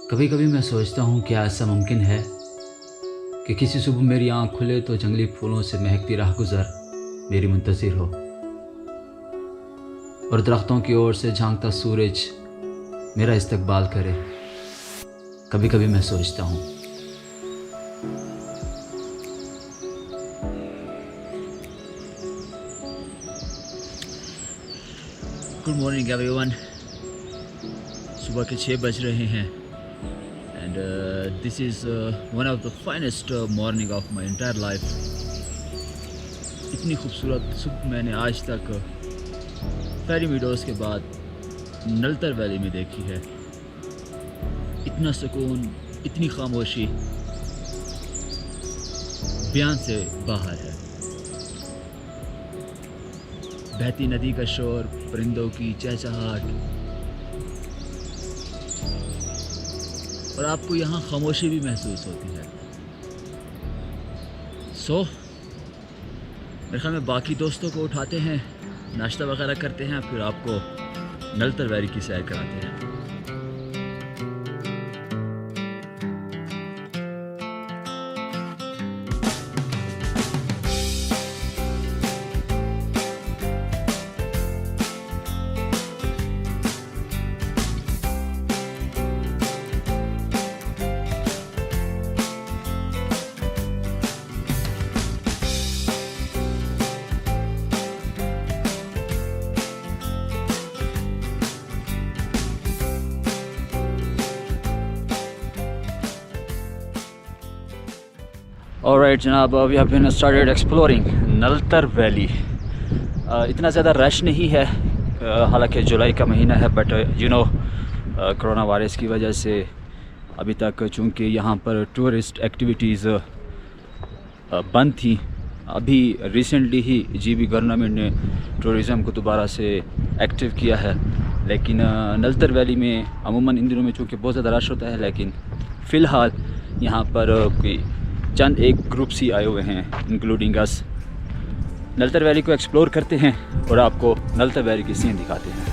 कभी कभी मैं सोचता हूँ क्या ऐसा मुमकिन है कि किसी सुबह मेरी आँख खुले तो जंगली फूलों से महकती राह गुज़र मेरी मुंतज़िर हो, और दरख्तों की ओर से झांकता सूरज मेरा इस्तकबाल करे। कभी कभी मैं सोचता हूँ। Good morning everyone. सुबह के 6 बज रहे हैं and this is one of the finest morning of my entire life. इतनी खूबसूरत सुबह मैंने आज तक फेरी मीडोज़ के बाद नलतर वैली में देखी है। इतना सुकून, इतनी खामोशी बयान से बाहर है। बहती नदी का शोर, परिंदों की चहचहाहट, और आपको यहाँ खामोशी भी महसूस होती है। मेरे ख्याल में बाकी दोस्तों को उठाते हैं, नाश्ता वगैरह करते हैं, फिर आपको नलतर वैली की सैर कराते हैं। ऑलराइट जनाब, we have been started exploring Naltar valley. इतना ज़्यादा रश नहीं है, हालांकि जुलाई का महीना है, बट कोरोना वायरस की वजह से अभी तक चूँकि यहाँ पर टूरिस्ट एक्टिविटीज़ बंद थी। अभी रिसेंटली ही जीबी गवर्नमेंट ने टूरिज़म को दोबारा से एक्टिव किया है, लेकिन नलतर वैली में अमूमन इन दिनों में चूँकि बहुत ज़्यादा रश होता है, लेकिन फ़िलहाल यहाँ पर कोई चंद एक ग्रुप्स ही आए हुए हैं, इंक्लूडिंग अस। नलतर वैली को एक्सप्लोर करते हैं और आपको नलतर वैली की सीन दिखाते हैं।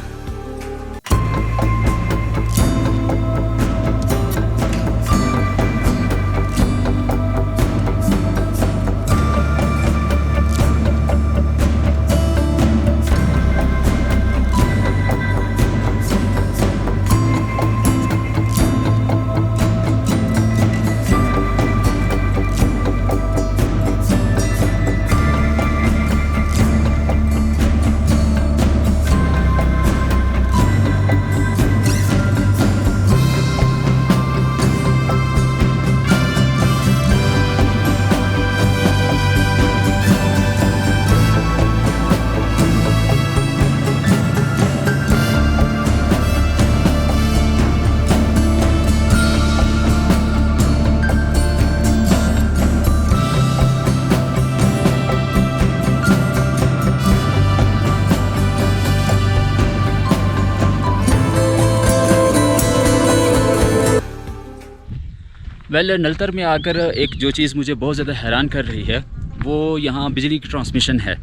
नलतर में आकर एक जो चीज़ मुझे बहुत ज़्यादा हैरान कर रही है वो यहाँ बिजली की ट्रांसमिशन है।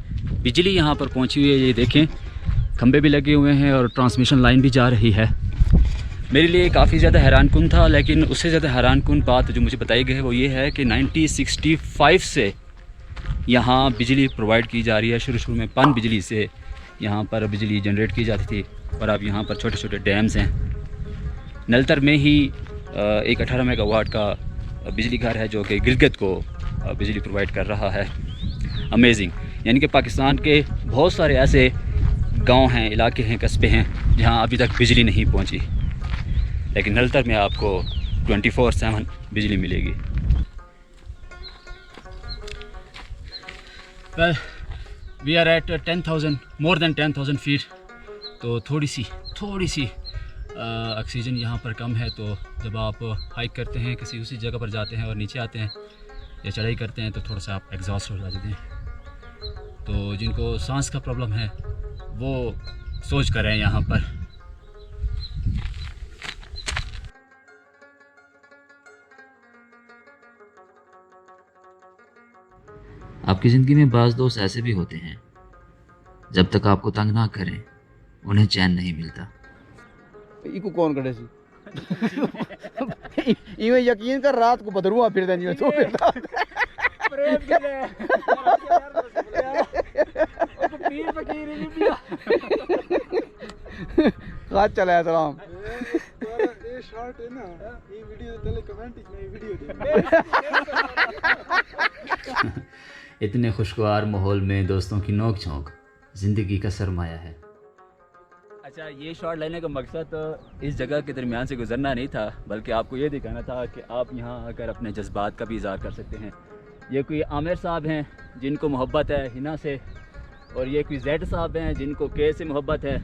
बिजली यहाँ पर पहुँची हुई है, ये देखें, खंबे भी लगे हुए हैं और ट्रांसमिशन लाइन भी जा रही है। मेरे लिए काफ़ी ज़्यादा हैरानकुन था, लेकिन उससे ज़्यादा हैरानकुन बात जो मुझे बताई गई है वो ये है कि 1965 से यहाँ बिजली प्रोवाइड की जा रही है। शुरू में पन बिजली से यहाँ पर बिजली जनरेट की जाती थी, और अब यहाँ पर छोटे छोटे डैम्स हैं। नलतर में ही एक 18 मेगावाट का बिजली घर है जो कि गिलगित को बिजली प्रोवाइड कर रहा है। अमेजिंग। यानी कि पाकिस्तान के बहुत सारे ऐसे गांव हैं, इलाके हैं, कस्बे हैं जहां अभी तक बिजली नहीं पहुंची, लेकिन नलतर में आपको 24/7 बिजली मिलेगी। Well, we are at 10,000, more than 10,000 feet. तो थोड़ी सी ऑक्सीजन यहाँ पर कम है। तो जब आप हाइक करते हैं, किसी उसी जगह पर जाते हैं और नीचे आते हैं या चढ़ाई करते हैं, तो थोड़ा सा आप एग्जॉस्ट हो जाते हैं। तो जिनको सांस का प्रॉब्लम है वो सोच कर रहे हैं यहाँ पर। आपकी ज़िंदगी में बाज़ दोस्त ऐसे भी होते हैं, जब तक आपको तंग ना करें उन्हें चैन नहीं मिलता। इको कौन कड़े सी इवें यकीन कर रात को बदरुआ फिर देनी तो फिरदा खास चला सलाम ये शॉट है ना, ये वीडियो तले कमेंट में वीडियो दे। इतने खुशगवार माहौल में दोस्तों की नोक झोंक ज़िंदगी का सरमाया है। अच्छा, ये शॉट लेने का मकसद तो इस जगह के दरमियान से गुजरना नहीं था, बल्कि आपको ये दिखाना था कि आप यहाँ आकर अपने जज्बात का भी इज़हार कर सकते हैं। ये कोई आमिर साहब हैं जिनको मोहब्बत है हिना से, और ये कोई जेड साहब हैं जिनको के से मोहब्बत है,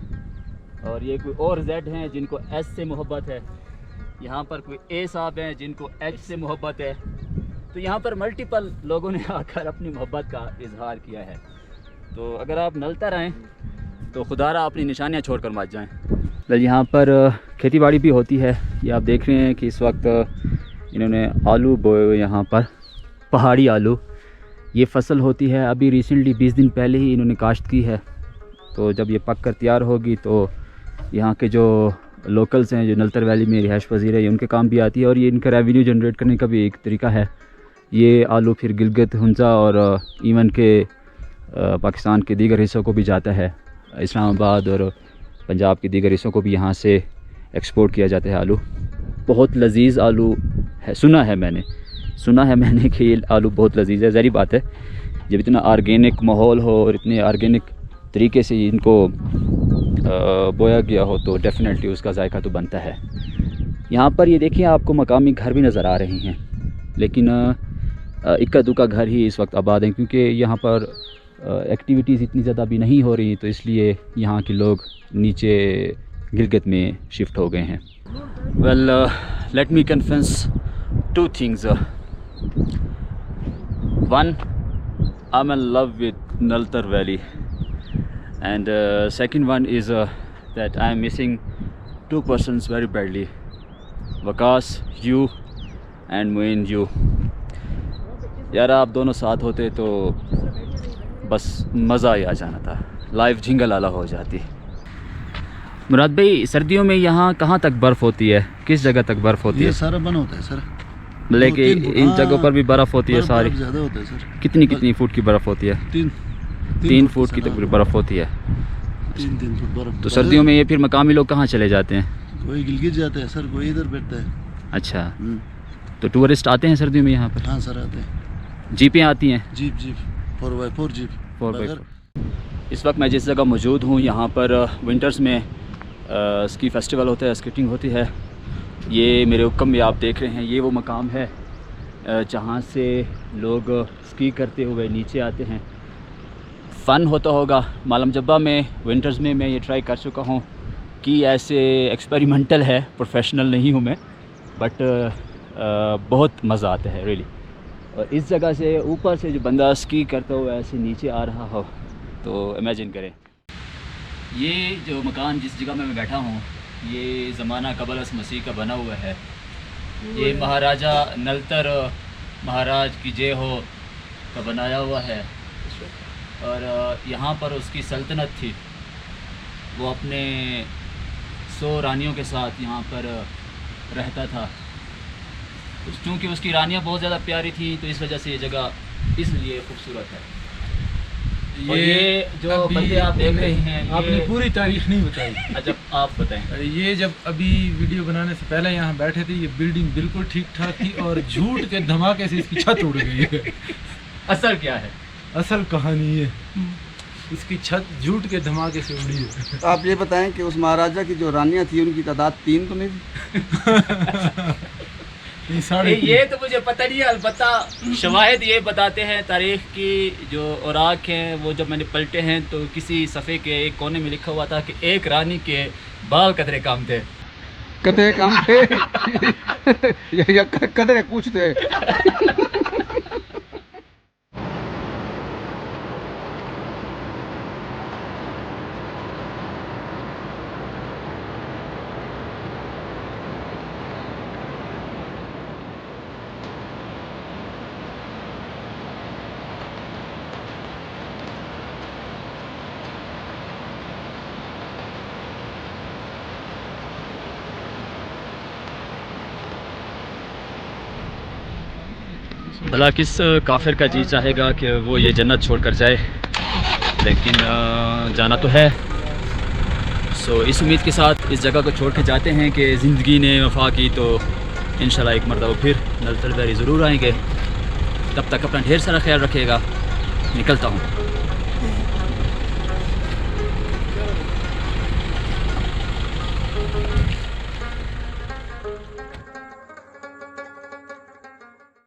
और ये कोई और जेड हैं जिनको एस से मोहब्बत है। यहाँ पर कोई ए साहब हैं जिनको एच से मोहब्बत है। तो यहाँ पर मल्टीपल लोगों ने आकर अपनी मोहब्बत का इजहार किया है। तो अगर आप नलतर आएँ तो खुदारा अपनी निशानियाँ छोड़कर मत जाएँ। वेल, यहाँ पर खेती बाड़ी भी होती है। ये आप देख रहे हैं कि इस वक्त इन्होंने आलू बोए हुए, यहाँ पर पहाड़ी आलू, ये फसल होती है। अभी रिसेंटली 20 दिन पहले ही इन्होंने काश्त की है। तो जब ये पक कर तैयार होगी तो यहाँ के जो लोकल्स हैं, जो नलतर वैली में रिहाइश पजीर है, उनके काम भी आती है, और ये इनका रेवेन्यू जनरेट करने का भी एक तरीका है। ये आलू फिर गिलगित, हुंजा और इवन के पाकिस्तान के दीगर हिस्सों को भी जाता है। इस्लामाबाद और पंजाब के दीगर हिस्सों को भी यहाँ से एक्सपोर्ट किया जाता है आलू। बहुत लजीज आलू है, सुना है मैंने कि ये आलू बहुत लजीज है। ज़ाहिर बात है, जब इतना ऑर्गेनिक माहौल हो और इतने ऑर्गेनिक तरीके से इनको बोया गया हो तो डेफिनेटली उसका जायका तो बनता है। यहाँ पर ये देखिए, आपको मकामी घर भी नज़र आ रहे हैं, लेकिन इक्का दुक्का घर ही इस वक्त आबाद हैं, क्योंकि यहाँ पर एक्टिविटीज़ इतनी ज़्यादा भी नहीं हो रही, तो इसलिए यहाँ के लोग नीचे गिलगित में शिफ्ट हो गए हैं। Well, let me confess two things. One, I am in love with Naltar valley, and second one is that I am missing two persons very badly, Waqas, you and Moin, you. यार, आप दोनों साथ होते तो बस मज़ा ही आ जाना था, लाइफ झिंगल आला हो जाती। मुराद भाई, सर्दियों में यहाँ कहाँ तक बर्फ़ होती है, किस जगह तक बर्फ़ होती है? ये सारा बन होता है सर, लेकिन इन जगहों पर भी बर्फ़ होती है सारी? ज़्यादा होता है सर। कितनी फुट की बर्फ़ होती है? 3 फुट की तक बर्फ़ होती है। 3 फुट बर्फ। तो सर्दियों में ये फिर मकामी लोग कहाँ चले जाते हैं? कोई गिलगित जाता है सर, कोई इधर बैठता है। अच्छा, तो टूरिस्ट आते हैं सर्दियों में यहाँ पर? हाँ सर, आते हैं। जीपें आती हैं? Jeep 4x4 jeep. 4x4। इस वक्त मैं जिस जगह मौजूद हूँ, यहाँ पर विंटर्स में स्की फेस्टिवल होता है, स्केटिंग होती है। ये मेरे हुक्म में आप देख रहे हैं, ये वो मकाम है जहाँ से लोग स्की करते हुए नीचे आते हैं। फ़न होता होगा। मालम जब्बा में विंटर्स में मैं ये ट्राई कर चुका हूँ कि ऐसे एक्सपेरिमेंटल है, प्रोफेशनल नहीं हूँ मैं, बट बहुत मज़ा आता है रियली। और इस जगह से ऊपर से जो बंदा स्की करता हुआ ऐसे नीचे आ रहा हो, तो इमेजिन करें। ये जो मकान जिस जगह में मैं बैठा हूँ, ये ज़माना कबल अस मसीह का बना हुआ है। ये महाराजा नलतर महाराज की जय हो का बनाया हुआ है, और यहाँ पर उसकी सल्तनत थी। वो अपने 100 रानियों के साथ यहाँ पर रहता था। चूँकि उसकी रानियाँ बहुत ज़्यादा प्यारी थी, तो इस वजह से ये जगह इसलिए खूबसूरत है। ये जो बंदे आप देख रहे हैं, आपने पूरी तारीख नहीं बताई। अच्छा, आप बताएं। ये जब अभी वीडियो बनाने से पहले यहाँ बैठे थे, ये बिल्डिंग बिल्कुल ठीक ठाक थी, और झूठ के धमाके से इसकी छत उड़ गई है। असल क्या है? असल कहानी ये, इसकी छत झूठ के धमाके से उड़ी है। तो आप ये बताएं कि उस महाराजा की जो रानियां थी, उनकी तादाद 3 तो नहीं थी? ये तो मुझे पता नहीं है, अलबत्ता शवाहिद ये बताते हैं तारीख़ की जो औराक हैं, वो जब मैंने पलटे हैं तो किसी सफ़े के एक कोने में लिखा हुआ था कि एक रानी के बाल कतरे काम थे। कतरे काम थे या कतरे कुछ थे। भला किस काफिर का जी चाहेगा कि वो ये जन्नत छोड़कर जाए, लेकिन जाना तो है। सो इस उम्मीद के साथ इस जगह को छोड़ के जाते हैं कि ज़िंदगी ने वफा की तो इंशाल्लाह एक मरतबा फिर नल तलवारी ज़रूर आएंगे। तब तक अपना ढेर सारा ख्याल रखिएगा। निकलता हूँ।